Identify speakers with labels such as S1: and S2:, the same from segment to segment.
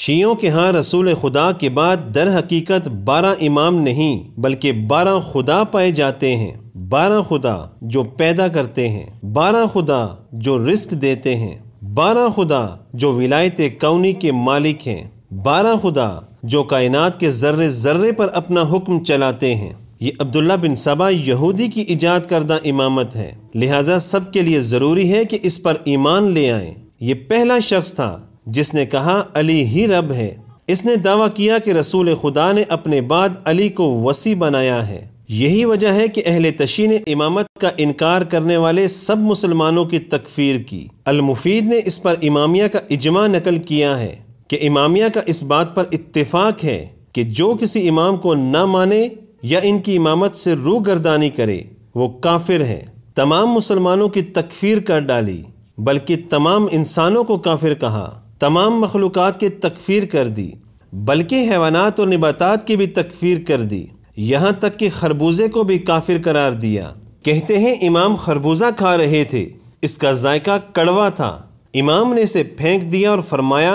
S1: शियों के यहाँ रसूल खुदा के बाद दर हकीकत 12 इमाम नहीं बल्कि 12 खुदा पाए जाते हैं। 12 खुदा जो पैदा करते हैं, 12 खुदा जो रिस्क देते हैं, 12 खुदा जो विलायत कौनी के मालिक हैं, 12 खुदा जो कायनात के ज़र्रे ज़र्रे पर अपना हुक्म चलाते हैं। ये अब्दुल्ला बिन सबा यहूदी की इजाद करदा इमामत है, लिहाजा सबके लिए ज़रूरी है कि इस पर ईमान ले आएं। ये पहला शख्स था जिसने कहा अली ही रब है। इसने दावा किया कि रसूल खुदा ने अपने बाद अली को वसी बनाया है। यही वजह है कि अहले तशी ने इमामत का इनकार करने वाले सब मुसलमानों की तकफीर की। अल-मुफीद ने इस पर इमामिया का इजमा नकल किया है कि इमामिया का इस बात पर इत्तेफाक है कि जो किसी इमाम को न माने या इनकी इमामत से रूगर्दानी करे वो काफिर है। तमाम मुसलमानों की तकफीर कर डाली, बल्कि तमाम इंसानों को काफिर कहा, तमाम मखलूक़ात की तकफीर कर दी, बल्कि हैवानात और निबातात की भी तकफीर कर दी, यहाँ तक कि खरबूजे को भी काफिर करार दिया। कहते हैं इमाम खरबूजा खा रहे थे, इसका जायका कड़वा था। इमाम ने इसे फेंक दिया और फरमाया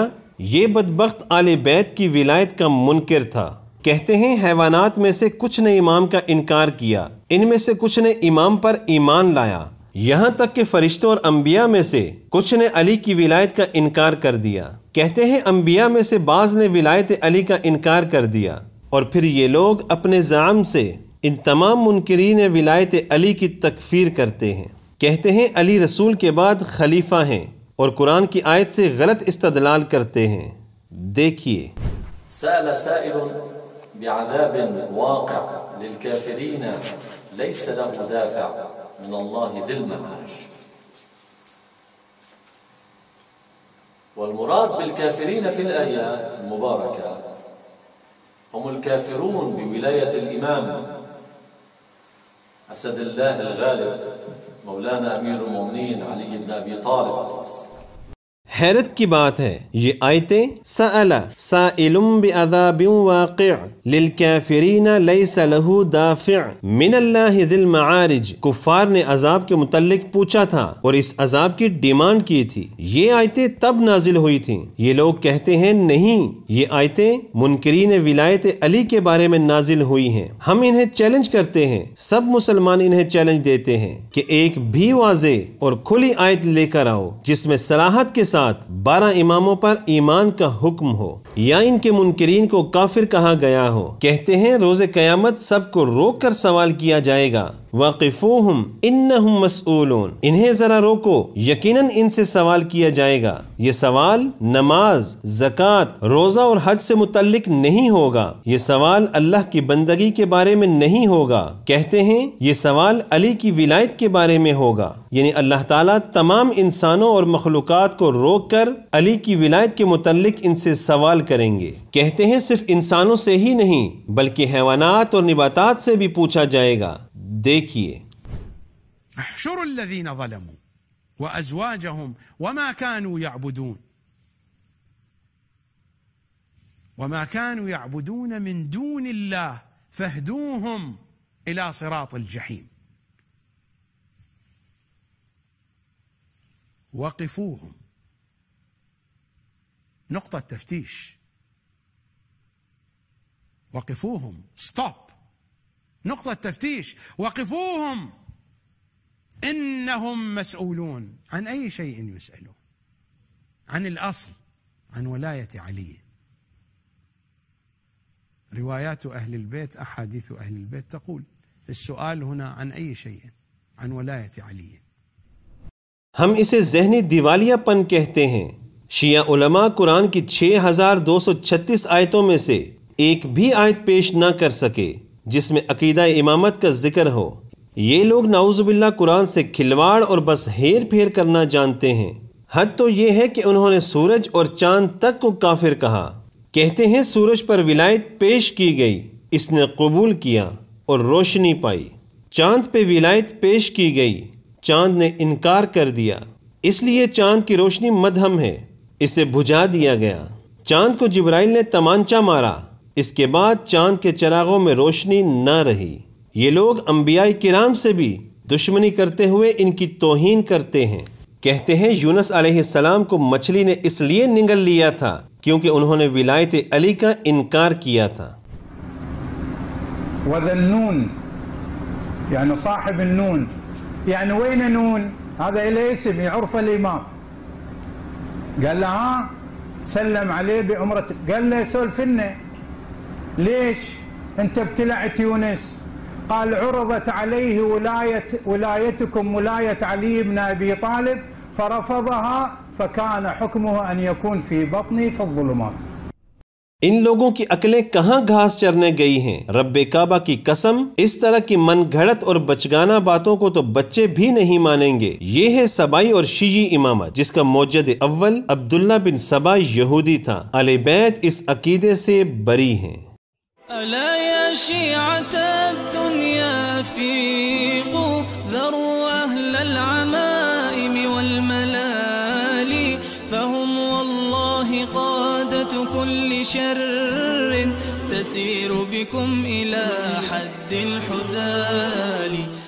S1: ये बदबख्त आले बैत की विलायत का मुनकिर था। कहते हैं हैवानात में से कुछ ने इमाम का इनकार किया, इनमें से कुछ ने इमाम पर ईमान लाया, यहाँ तक कि फरिश्तों और अंबिया में से कुछ ने अली की विलायत का इनकार कर दिया। कहते हैं अंबिया में से बाज़ ने विलायत अली का इनकार कर दिया और फिर ये लोग अपने ज़ाम से इन तमाम मुनकिरीन विलायत अली की तकफीर करते हैं। कहते हैं अली रसूल के बाद खलीफा हैं और कुरान की आयत से गलत इस्तदलाल करते हैं। देखिए,
S2: من الله ذي المعارج والمراد بالكافرين في الآية المباركة هم الكافرون بولاية الإمام أسد الله الغالب مولانا أمير المؤمنين علي بن أبي طالب عليه السلام।
S1: हैरत की बात है, ये आयतें सअला साइलुम बिअज़ाबिन वाक़िअ लिलकाफ़िरीन लैसा लहू दाफ़िअ मिनल्लाहि ज़िल मआरिज। कुफ़ार ने अज़ाब के मुतल्लिक पूछा था और इस अज़ाब की डिमांड की थी। ये आयतें तब नाजिल हुई थीं। ये लोग कहते हैं नहीं, ये आयतें मुनकिरीन विलायत अली के बारे में नाजिल हुई हैं। हम इन्हें चैलेंज करते हैं, सब मुसलमान इन्हें चैलेंज देते हैं कि एक भी वाज़े और खुली आयत लेकर आओ जिसमें सराहत के साथ 12 इमामों पर ईमान का हुक्म हो या इनके मुनकिरीन को काफिर कहा गया हो। कहते हैं रोज़े क़यामत सबको रोक कर सवाल किया जाएगा, वाक़िफ़ूहुम इन्नहुम मसऊलून। इन्हें जरा रोको, यकीनन इनसे सवाल किया जाएगा। ये सवाल नमाज, ज़कात, रोज़ा और हज से मुतल्लिक नहीं होगा। ये सवाल अल्लाह की बंदगी के बारे में नहीं होगा। कहते हैं ये सवाल अली की विलायत के बारे में होगा, यानी अल्लाह ताला तमाम इंसानों और मखलूक़ात को रोक कर अली की विलायत के मुतल्लिक इनसे सवाल करेंगे। कहते हैं सिर्फ इंसानों से ही नहीं बल्कि हैवानात और निबातात से भी पूछा जाएगा। देखिए,
S3: احشروا الذين ظلموا وأزواجهم وما كانوا يعبدون من دون الله فاهدوهم إلى صراط الجحيم وقفوهم. نقطة تفتيش. وقفوهم. stop. نقطة تفتيش. وقفوهم إنهم مسؤولون. عن أي شيء يسألون؟ عن الأصل، عن ولاية علي. روايات أهل البيت، أحاديث أهل البيت تقول السؤال هنا عن أي شيء؟ عن ولاية علي.
S1: हम इसे ज़हनी दिवालियापन कहते हैं। शिया उलमा कुरान की 6236 आयतों में से एक भी आयत पेश ना कर सके जिसमें अकीदा इमामत का जिक्र हो। ये लोग नाउज़ुबिल्लाह कुरान से खिलवाड़ और बस हेर फेर करना जानते हैं। हद तो ये है कि उन्होंने सूरज और चांद तक को काफिर कहा। कहते हैं सूरज पर विलायत पेश की गई, इसने कबूल किया और रोशनी पाई। चांद पे विलायत पेश की गई, चांद ने इनकार कर दिया, इसलिए चांद की रोशनी मदहम है, इसे बुझा दिया गया। चांद को जिब्राइल ने तमांचा मारा, इसके बाद चांद के चिरागों में रोशनी न रही। ये लोग अंबियाए किराम से भी दुश्मनी करते हुए इनकी तौहीन करते हैं। कहते हैं यूनुस अलैहिस्सलाम को मछली ने इसलिए निगल लिया था क्योंकि उन्होंने विलायत अली का इनकार किया था।
S4: वज़न्नून यानी साहिब नून, यानी वين नून, هذا له اسم يعرف الإمام. قال له ها سلم عليه بأمرته، قال له سولف لنا ليش أنت ابتلعت يونس؟ قال عرضت عليه ولايتكم ولاية علي بن أبي طالب فرفضها فكان حكمه أن يكون في بطني في الظلمات.
S1: इन लोगों की अकलें कहाँ घास चरने गई हैं। रब्बे काबा की कसम, इस तरह की मन घड़त और बचगाना बातों को तो बच्चे भी नहीं मानेंगे। ये है सबाई और शीई इमामत, जिसका मौजद अव्वल अब्दुल्ला बिन सबा यहूदी था। अहले बैत इस अकीदे से बरी हैं।
S5: شر تسير بكم إلى حد الحذال